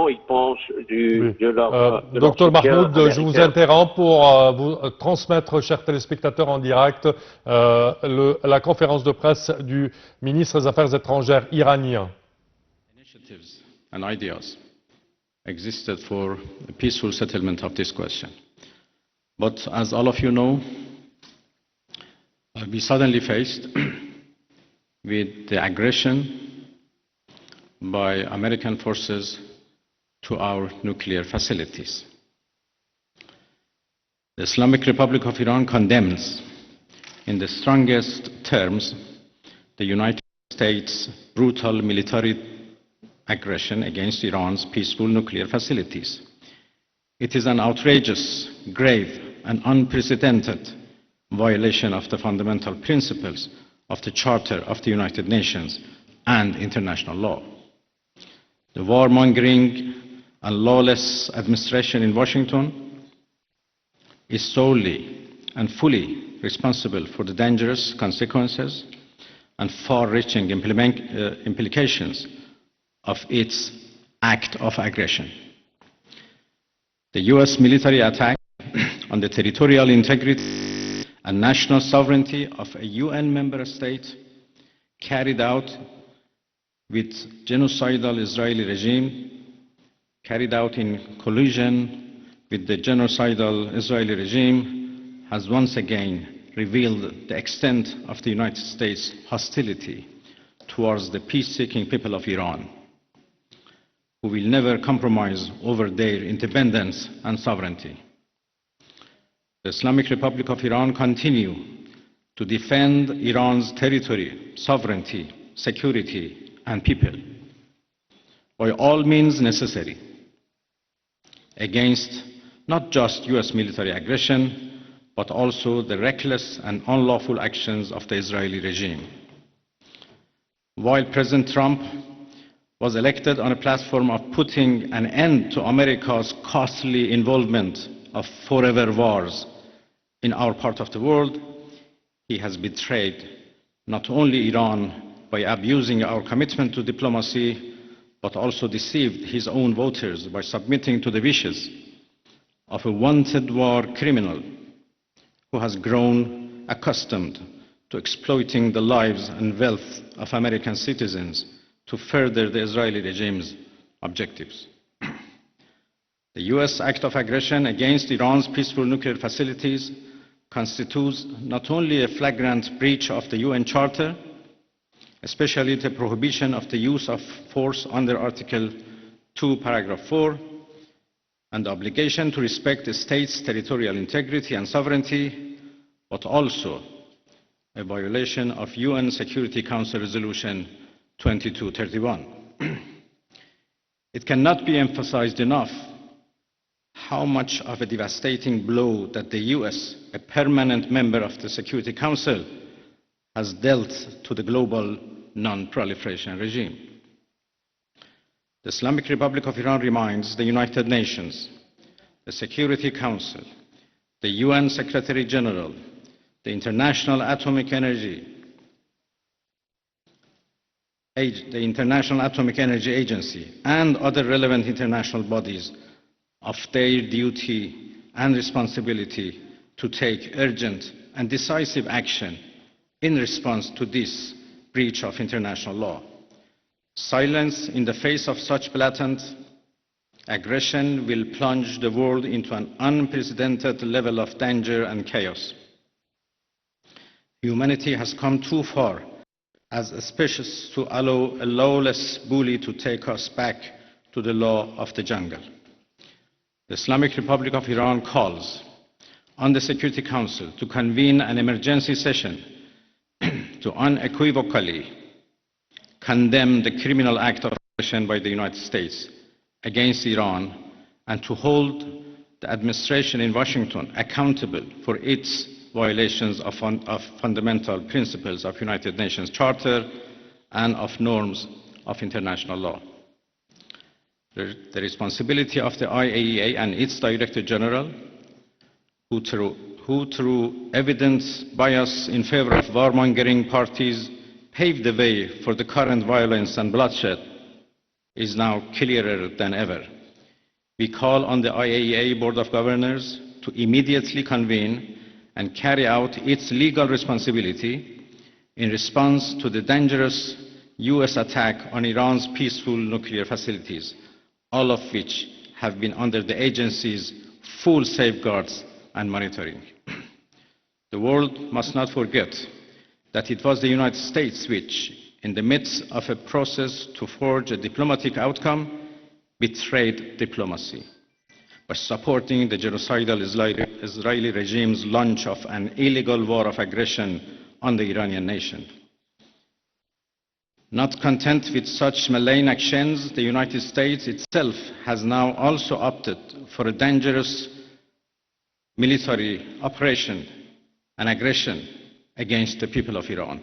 finalement ils pensent Oui. de leur Docteur soutien Mahmoud, je vous américain. interromps pour vous transmettre, chers téléspectateurs en direct, la conférence de presse du ministre des Affaires étrangères iranien. Initiatives and ideas existed for a peaceful settlement of this question. But as all of you know, we suddenly faced with the aggression by American forces to our nuclear facilities. The Islamic Republic of Iran condemns in the strongest terms the United States' brutal military aggression against Iran's peaceful nuclear facilities. It is an outrageous, grave, and unprecedented violation of the fundamental principles of the Charter of the United Nations and international law. The warmongering and lawless administration in Washington is solely and fully responsible for the dangerous consequences and far-reaching implications of its act of aggression. The US military attack on the territorial integrity and national sovereignty of a UN member state carried out with genocidal Israeli regime, carried out in collusion with the genocidal Israeli regime, has once again revealed the extent of the United States' hostility towards the peace-seeking people of Iran, who will never compromise over their independence and sovereignty. The Islamic Republic of Iran continues to defend Iran's territory, sovereignty, security, and people by all means necessary against not just US military aggression, but also the reckless and unlawful actions of the Israeli regime. While President Trump was elected on a platform of putting an end to America's costly involvement of forever wars in our part of the world, he has betrayed not only Iran by abusing our commitment to diplomacy, but also deceived his own voters by submitting to the wishes of a wanted war criminal who has grown accustomed to exploiting the lives and wealth of American citizens to further the Israeli regime's objectives. The US act of aggression against Iran's peaceful nuclear facilities constitutes not only a flagrant breach of the UN Charter, especially the prohibition of the use of force under Article 2, Paragraph 4, and the obligation to respect the state's territorial integrity and sovereignty, but also a violation of UN Security Council Resolution 2231. It cannot be emphasized enough how much of a devastating blow that the US, a permanent member of the Security Council, has dealt to the global non-proliferation regime. The Islamic Republic of Iran reminds the United Nations, the Security Council, the UN Secretary General, the International Atomic Energy Agency, and other relevant international bodies of their duty and responsibility to take urgent and decisive action in response to this breach of international law. Silence in the face of such blatant aggression will plunge the world into an unprecedented level of danger and chaos. Humanity has come too far as a species to allow a lawless bully to take us back to the law of the jungle. The Islamic Republic of Iran calls on the Security Council to convene an emergency session to unequivocally condemn the criminal act of aggression by the United States against Iran and to hold the administration in Washington accountable for its violations of fundamental principles of United Nations Charter and of norms of international law. The responsibility of the IAEA and its Director General, who through evidence bias in favor of warmongering parties paved the way for the current violence and bloodshed, is now clearer than ever. We call on the IAEA Board of Governors to immediately convene and carry out its legal responsibility in response to the dangerous US attack on Iran's peaceful nuclear facilities, all of which have been under the agency's full safeguards and monitoring. The world must not forget that it was the United States which, in the midst of a process to forge a diplomatic outcome, betrayed diplomacy by supporting the genocidal Israeli regime's launch of an illegal war of aggression on the Iranian nation. Not content with such malign actions, the United States itself has now also opted for a dangerous military operation and aggression against the people of Iran.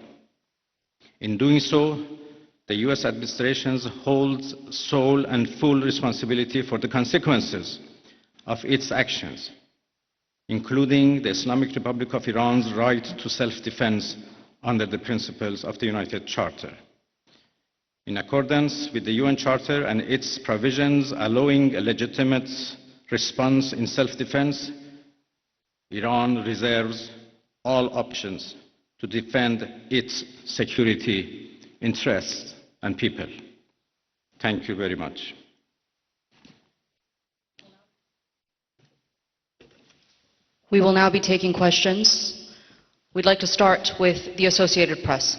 In doing so, the US administration holds sole and full responsibility for the consequences of its actions, including the Islamic Republic of Iran's right to self-defense under the principles of the United Charter. In accordance with the UN Charter and its provisions allowing a legitimate response in self-defense, Iran reserves all options to defend its security interests and people. Thank you very much. We will now be taking questions. We'd like to start with the Associated Press.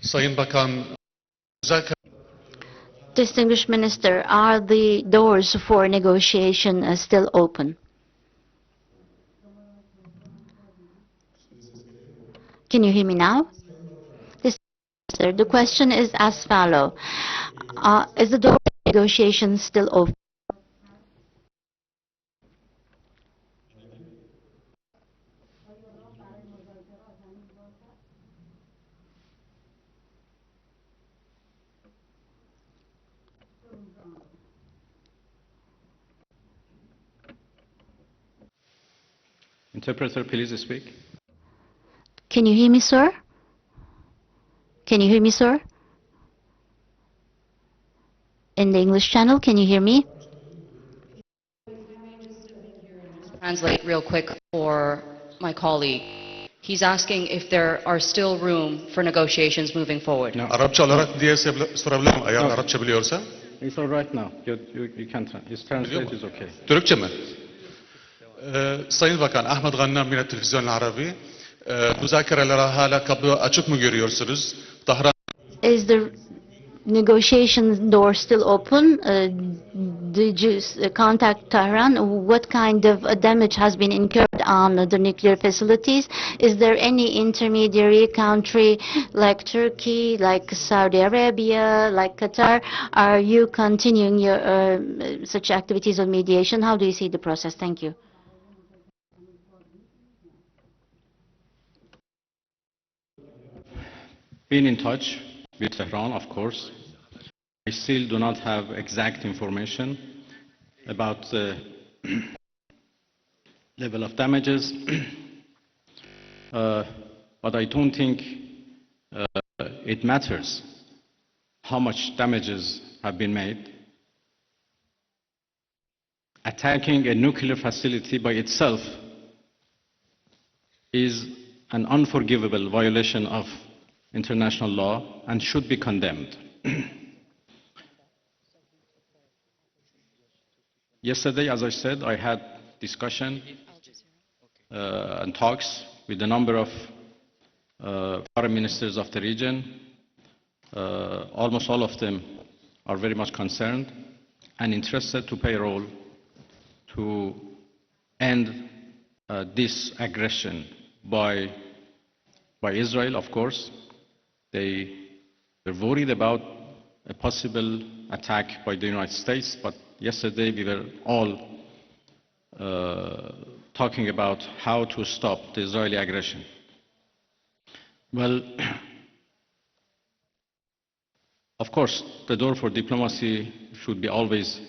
Sayın Bakan, Distinguished Minister, are the doors for negotiation still open? Can you hear me now? Minister, the question is as follows. Is the door for negotiation still open? Interpreter, please speak. Can you hear me, sir? Can you hear me, sir? In the English channel, can you hear me? Translate real quick for my colleague. He's asking if there are still room for negotiations moving forward. No. Arapça olarak diye sorabilirim eğer Arapça biliyorsa. It's all right now. You can translate is okay. Türkçe mi? Sayın Bakan, Ahmet Gannam yine Televizyon Arabi. Müzakereleri hala kapı açık mı görüyorsunuz? Tahran Is the negotiation door still open? Did you contact Tehran? What kind of damage has been incurred on the nuclear facilities? Is there any intermediary country like Turkey, like Saudi Arabia, like Qatar? Are you continuing your such activities of mediation? How do you see the process? Thank you. Been in touch with Tehran, of course. I still do not have exact information about the level of damages, but I don't think it matters how much damages have been made. Attacking a nuclear facility by itself is an unforgivable violation of international law and should be condemned. Yesterday, as I said, I had discussion and talks with a number of foreign ministers of the region. Almost all of them are very much concerned and interested to play a role to end this aggression by Israel, of course. They were worried about a possible attack by the United States, but yesterday we were all talking about how to stop the Israeli aggression. Well, of course, the door for diplomacy should be always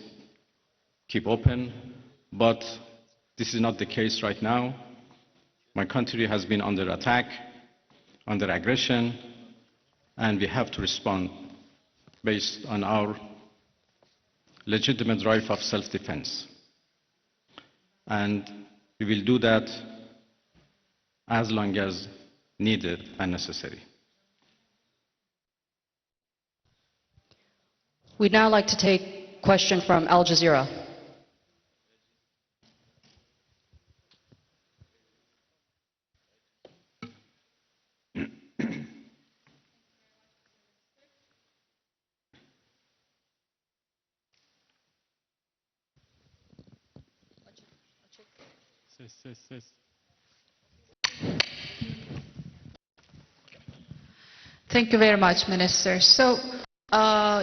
keep open, but this is not the case right now. My country has been under attack, under aggression, and we have to respond based on our legitimate right of self-defense. And we will do that as long as needed and necessary. We'd now like to take a question from Al Jazeera. Thank you very much, Minister. So,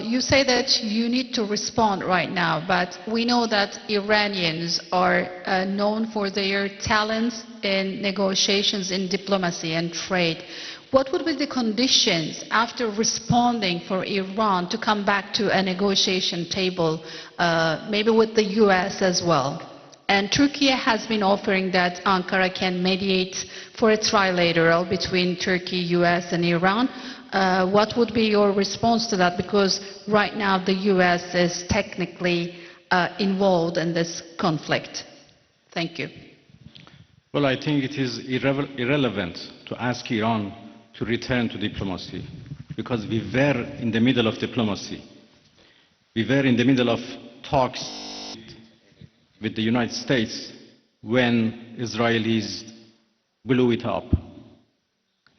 you say that you need to respond right now, but we know that Iranians are known for their talents in negotiations, in diplomacy and trade. What would be the conditions after responding for Iran to come back to a negotiation table, maybe with the US as well? And Turkey has been offering that Ankara can mediate for a trilateral between Turkey, US and Iran. What would be your response to that? Because right now the US is technically involved in this conflict. Thank you. Well, I think it is irrelevant to ask Iran to return to diplomacy, because we were in the middle of diplomacy. We were in the middle of talks with the United States when Israelis blew it up.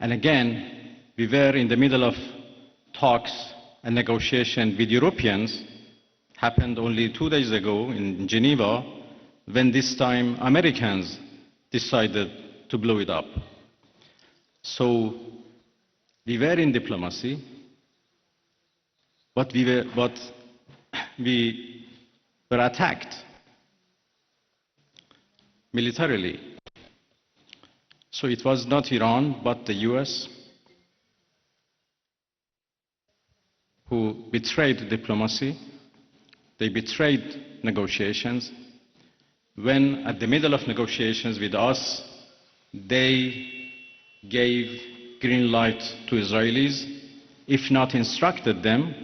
And again, we were in the middle of talks and negotiation with Europeans, happened only 2 days ago in Geneva, when this time Americans decided to blow it up. So we were in diplomacy, but we were attacked militarily. So it was not Iran, but the US who betrayed diplomacy. They betrayed negotiations. When at the middle of negotiations with us, they gave green light to Israelis, if not instructed them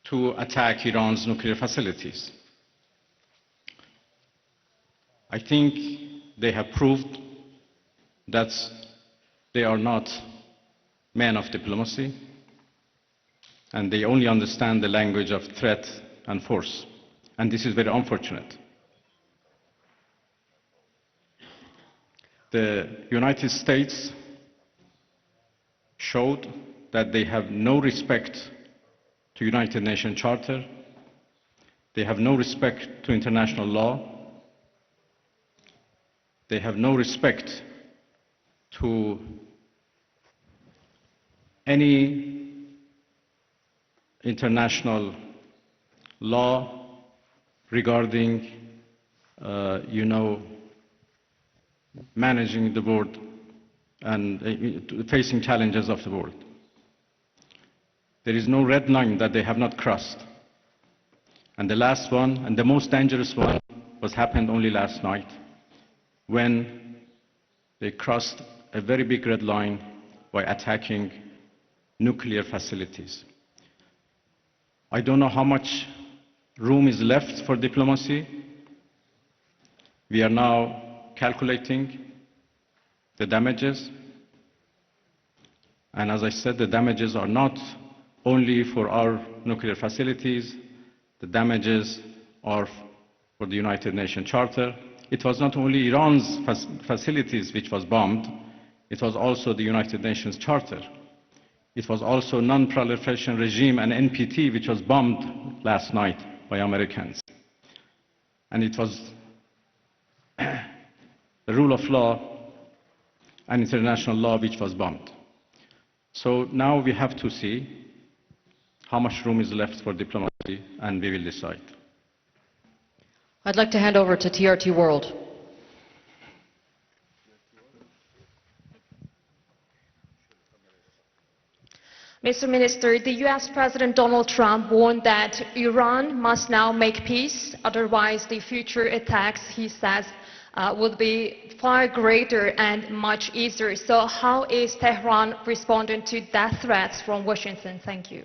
to attack Iran's nuclear facilities. I think they have proved that they are not men of diplomacy, and they only understand the language of threat and force. And this is very unfortunate. The United States showed that they have no respect to United Nations Charter, they have no respect to international law, they have no respect to any international law regarding, managing the world and facing challenges of the world. There is no red line that they have not crossed. And the last one, and the most dangerous one, happened only last night, when they crossed a very big red line by attacking nuclear facilities. I don't know how much room is left for diplomacy. We are now calculating the damages. And as I said, the damages are not only for our nuclear facilities, the damages are for the United Nations Charter. It was not only Iran's facilities which was bombed, it was also the United Nations Charter. It was also non-proliferation regime and NPT, which was bombed last night by Americans. And it was the rule of law and international law which was bombed. So now we have to see how much room is left for diplomacy, and we will decide. I'd like to hand over to TRT World. Mr. Minister, the U.S. President Donald Trump warned that Iran must now make peace, otherwise the future attacks, he says, would be far greater and much easier. So how is Tehran responding to death threats from Washington? Thank you.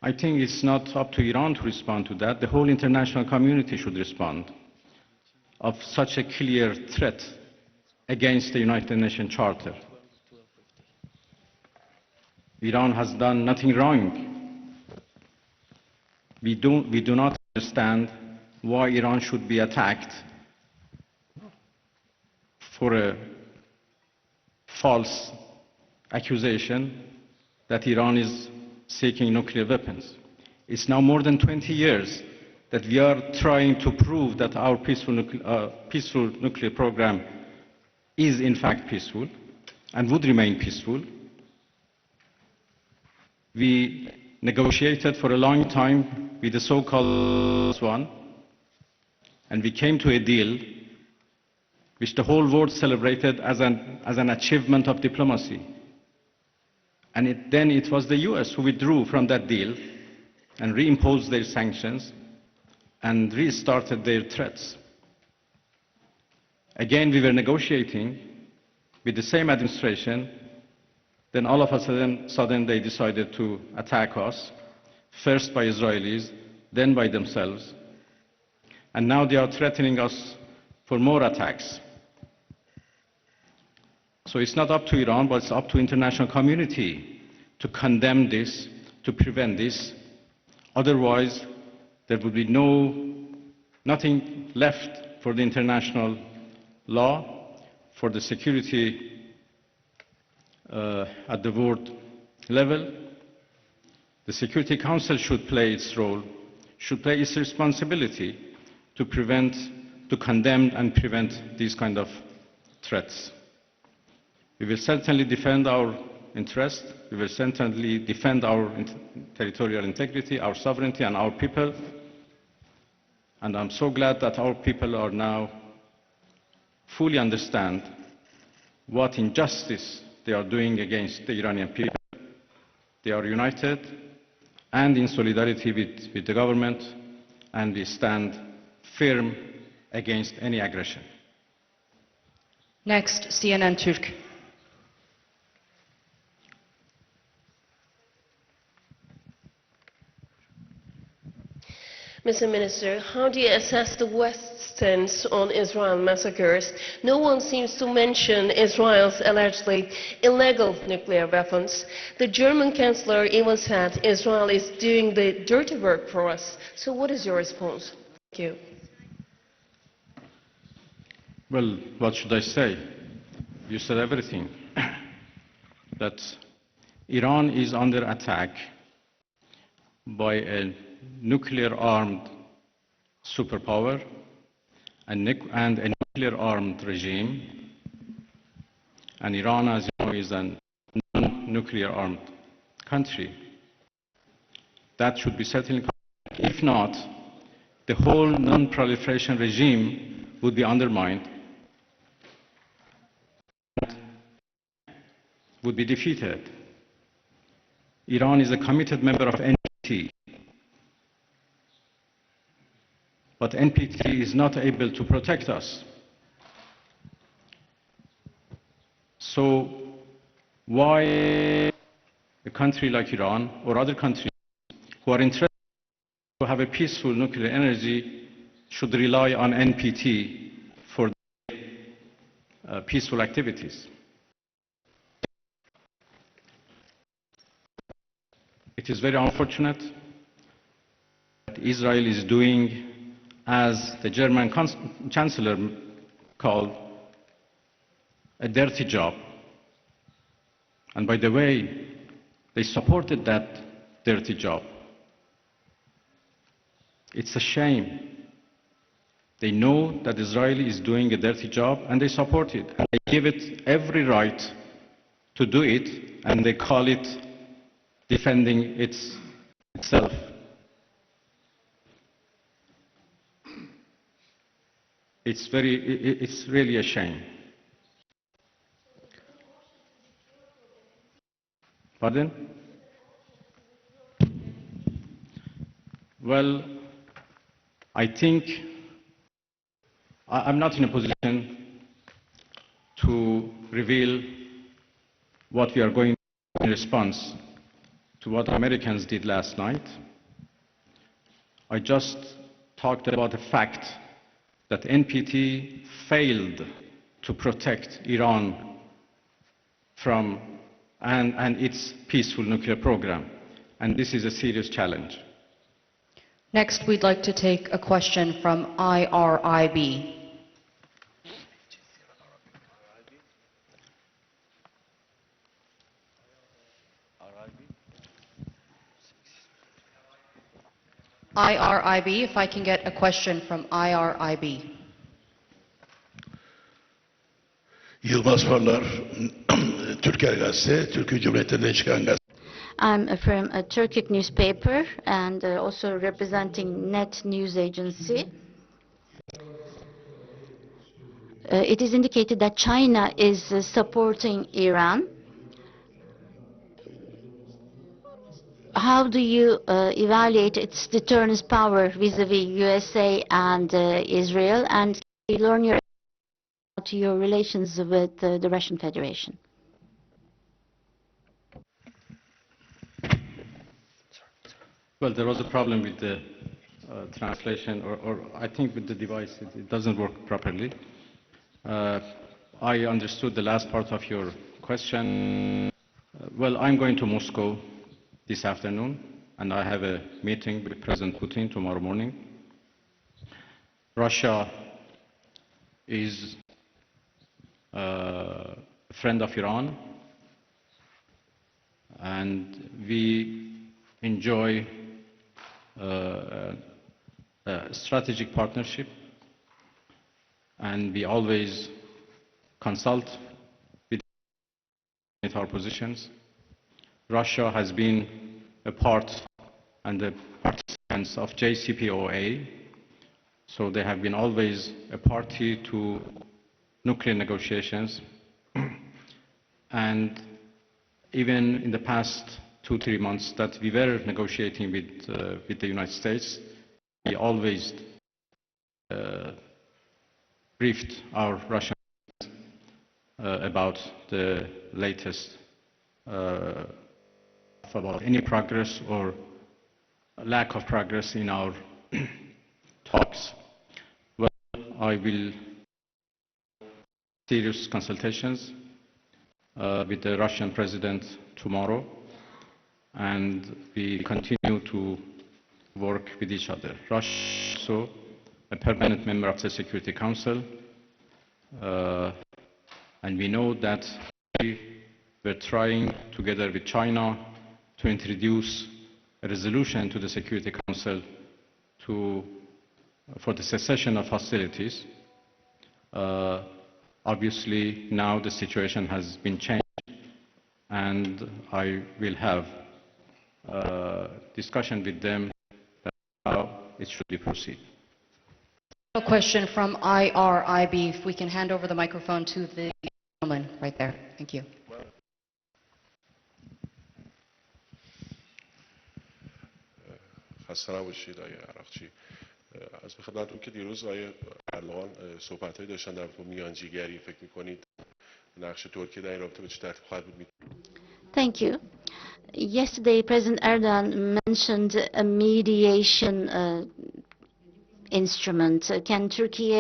I think it's not up to Iran to respond to that. The whole international community should respond of such a clear threat against the United Nations Charter. Iran has done nothing wrong. We do not understand why Iran should be attacked for a false accusation that Iran is seeking nuclear weapons. It's now more than 20 years that we are trying to prove that our peaceful nuclear program is in fact peaceful and would remain peaceful. We negotiated for a long time with the so-called one, and we came to a deal which the whole world celebrated as an achievement of diplomacy. And then it was the US who withdrew from that deal and reimposed their sanctions and restarted their threats. Again, we were negotiating with the same administration. Then all of a sudden they decided to attack us, first by Israelis, then by themselves. And now they are threatening us for more attacks. So it's not up to Iran, but it's up to the international community to condemn this, to prevent this. Otherwise, there would be nothing left for the international law, for the security at the world level. The Security Council should play its role, should play its responsibility to condemn and prevent these kind of threats. We will certainly defend our interests, we will certainly defend our territorial integrity, our sovereignty and our people. And I'm so glad that our people are now fully understand what injustice they are doing against the Iranian people. They are united and in solidarity with the government, and we stand firm against any aggression. Next, CNN Türk. Mr. Minister, how do you assess the West's stance on Israel massacres? No one seems to mention Israel's allegedly illegal nuclear weapons. The German Chancellor even said Israel is doing the dirty work for us. So what is your response? Thank you. Well, what should I say? You said everything. That Iran is under attack by a nuclear-armed superpower and a nuclear-armed regime. And Iran, as you know, is a non-nuclear-armed country. That should be certainly. If not, the whole non-proliferation regime would be undermined, would be defeated. Iran is a committed member of NPT. But NPT is not able to protect us. So why a country like Iran or other countries who are interested to have a peaceful nuclear energy should rely on NPT for peaceful activities? It is very unfortunate that Israel is doing, as the German Chancellor called, a dirty job. And by the way, they supported that dirty job. It's a shame. They know that Israel is doing a dirty job and they support it. And they give it every right to do it, and they call it defending itself. it's really a shame. Pardon? Well, I think I'm not in a position to reveal what we are going to do in response to what Americans did last night. I just talked about the fact that NPT failed to protect Iran from and its peaceful nuclear program, and this is a serious challenge. Next, we'd like to take a question from IRIB. IRIB, if I can get a question from IRIB. Yılmaz Varlar, Türker Gazete, Türkiye Cumhuriyeti'nden çıkan gazete. I'm from a Turkic newspaper and also representing Net News Agency. It is indicated that China is supporting Iran. How do you evaluate its deterrence power vis-à-vis USA and Israel, and can you learn your relations with the Russian Federation? Well, there was a problem with the translation, or I think with the device, it doesn't work properly. I understood the last part of your question. Well, I'm going to Moscow this afternoon, and I have a meeting with President Putin tomorrow morning. Russia is a friend of Iran, and we enjoy a strategic partnership, and we always consult with our positions. Russia has been a part and the participants of JCPOA, so they have been always a party to nuclear negotiations. And even in the past 2-3 months that we were negotiating with the United States, we always briefed our Russian about the latest about any progress or lack of progress in our talks. Well, I will serious consultations with the Russian president tomorrow, and we continue to work with each other. Russia is also a permanent member of the Security Council, and we know that we were trying together with China to introduce a resolution to the Security Council for the cessation of hostilities. Obviously, now the situation has been changed, and I will have a discussion with them about how it should be proceed. A question from IRIB, if we can hand over the microphone to the gentleman right there. Thank you. خسته نباشید آقای عراقچی. از خدمتتون که دیروز آقای اردوغان صحبت‌هایی داشتن در رابطه با میانجیگری، فکر می‌کنید نقش ترکیه در این رابطه به چه ترتیب خواهد بود؟ Thank you. Yesterday, President Erdogan mentioned a mediation instrument. Can Turkey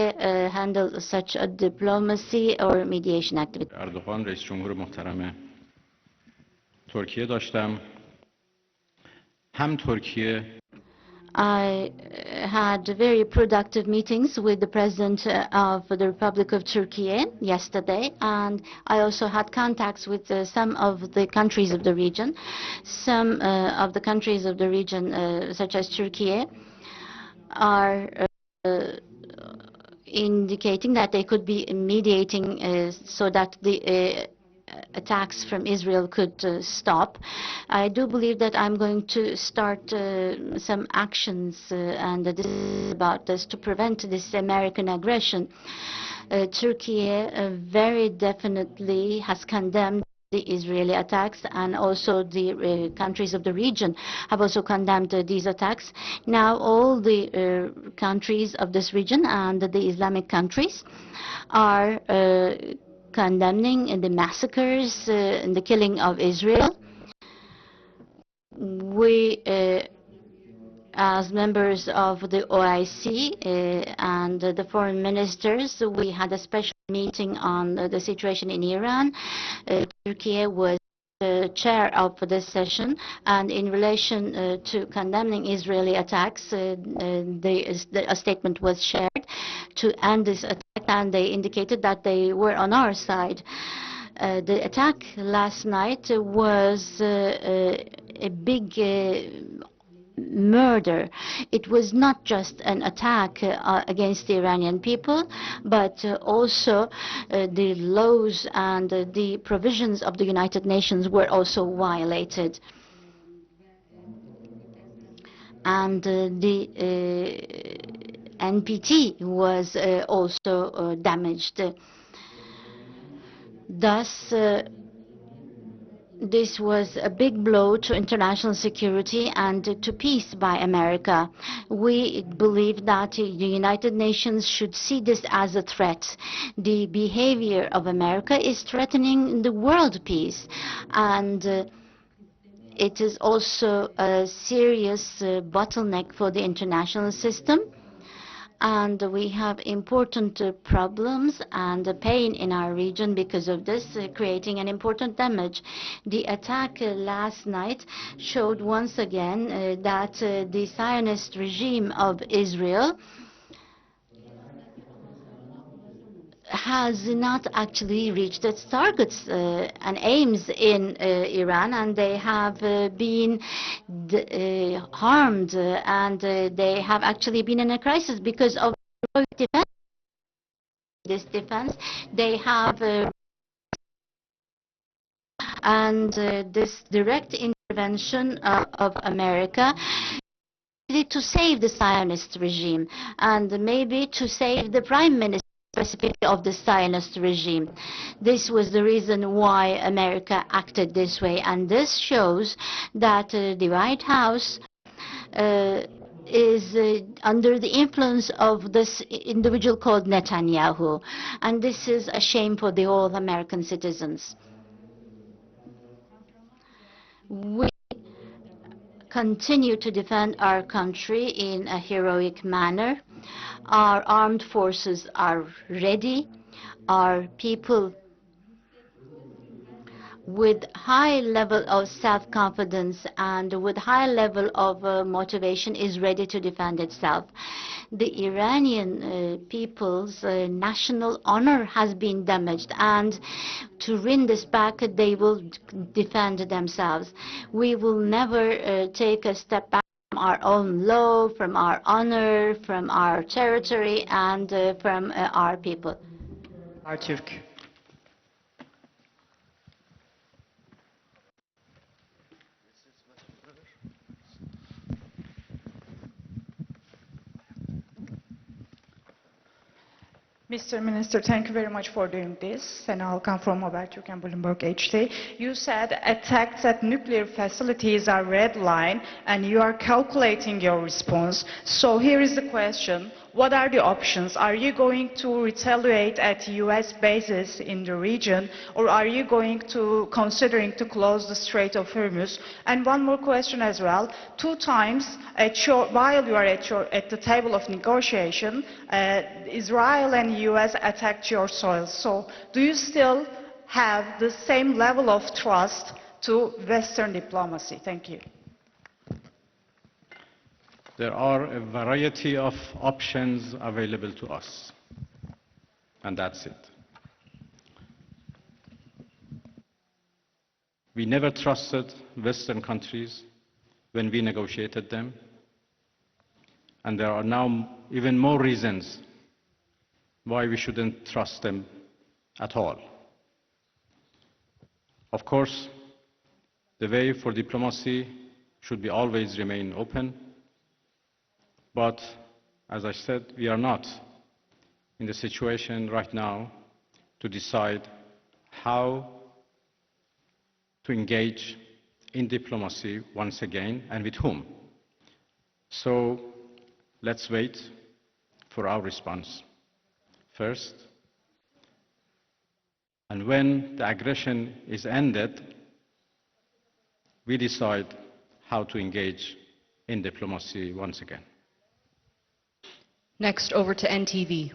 handle such a diplomacy or mediation activity? اردوغان رئیس جمهور محترم ترکیه داشتم. هم ترکیه I had very productive meetings with the President of the Republic of Turkey yesterday, and I also had contacts with some of the countries of the region. Some of the countries of the region, such as Turkey, are indicating that they could be mediating so that the attacks from Israel could stop. I do believe that I'm going to start some actions and this is about this to prevent this American aggression. Turkey very definitely has condemned the Israeli attacks, and also the countries of the region have also condemned these attacks. Now all the countries of this region and the Islamic countries are condemning the massacres and the killing of Israel. We as members of the OIC and the foreign ministers, we had a special meeting on the situation in Iran. Turkey was the chair of this session, and in relation to condemning Israeli attacks, a statement was shared to end this attack, and they indicated that they were on our side. The attack last night was a big murder. It was not just an attack against the Iranian people, but also the laws and the provisions of the United Nations were also violated. And the NPT was also damaged. Thus, this was a big blow to international security and to peace by America. We believe that the United Nations should see this as a threat. The behavior of America is threatening the world peace, and it is also a serious bottleneck for the international system. And we have important problems and pain in our region because of this, creating an important damage. The attack last night showed once again that the Zionist regime of Israel has not actually reached its targets and aims in Iran, and they have been harmed, and they have actually been in a crisis because of defense. This defense, they have and this direct intervention of America to save the Zionist regime and maybe to save the prime minister specifically of the Zionist regime. This was the reason why America acted this way, and this shows that the White House is under the influence of this individual called Netanyahu, and this is a shame for the all American citizens. We continue to defend our country in a heroic manner. Our armed forces are ready. Our people with high level of self-confidence and with high level of motivation is ready to defend itself. The Iranian people's national honor has been damaged, and to win this back they will defend themselves. We will never take a step back from our own law, from our honor, from our territory, and from our people. Artürk. Mr. Minister, thank you very much for doing this. And I'll come from Habertürk and Bloomberg HD. You said attacks at nuclear facilities are red line, and you are calculating your response. So here is the question. What are the options? Are you going to retaliate at US bases in the region, or are you going to considering to close the Strait of Hormuz? And one more question as well. 2 times while you are at the table of negotiation, Israel and US attacked your soil. So do you still have the same level of trust to Western diplomacy? Thank you. There are a variety of options available to us, and that's it. We never trusted Western countries when we negotiated them, and there are now even more reasons why we shouldn't trust them at all. Of course, the way for diplomacy should be always remain open, but as I said, we are not in the situation right now to decide how to engage in diplomacy once again and with whom. So let's wait for our response first. And when the aggression is ended, we decide how to engage in diplomacy once again. Next, over to NTV.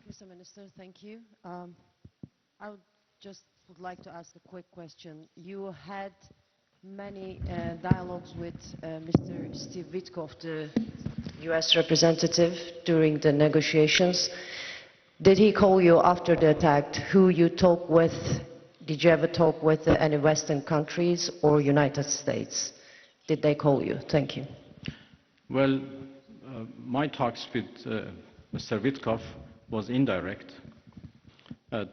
Mr. Minister, thank you. I would like to ask a quick question. You had many dialogues with Mr. Steve Witkoff, the U.S. representative, during the negotiations. Did he call you after the attack? Who you talked with? Did you ever talk with any Western countries or United States? Did they call you? Thank you. Well, my talks with Mr. Witkoff was indirect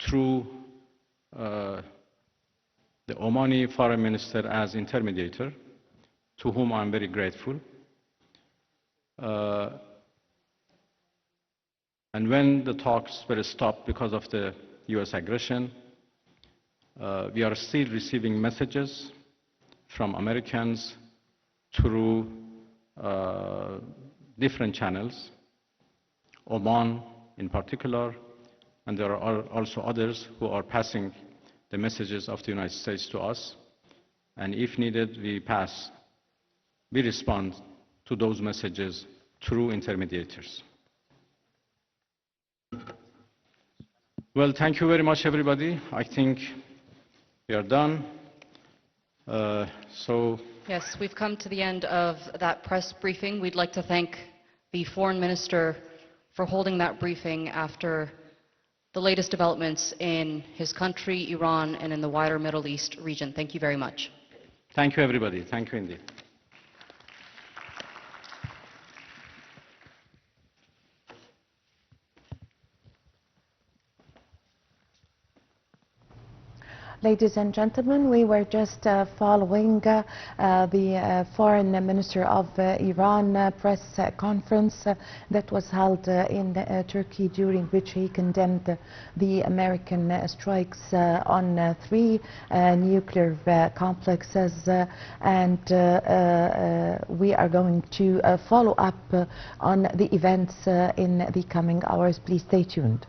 through the Omani foreign minister as intermediator, to whom I'm very grateful. And when the talks were stopped because of the US aggression, we are still receiving messages from Americans through different channels, Oman in particular, and there are also others who are passing the messages of the United States to us. And if needed, we respond to those messages through intermediators. Well, thank you very much, everybody. I think we are done. Yes, we've come to the end of that press briefing. We'd like to thank the Foreign Minister for holding that briefing after the latest developments in his country, Iran, and in the wider Middle East region. Thank you very much. Thank you, everybody. Thank you indeed. Ladies and gentlemen, we were just following the Foreign Minister of Iran press conference that was held in Turkey, during which he condemned the American strikes on 3 nuclear complexes, and we are going to follow up on the events in the coming hours. Please stay tuned.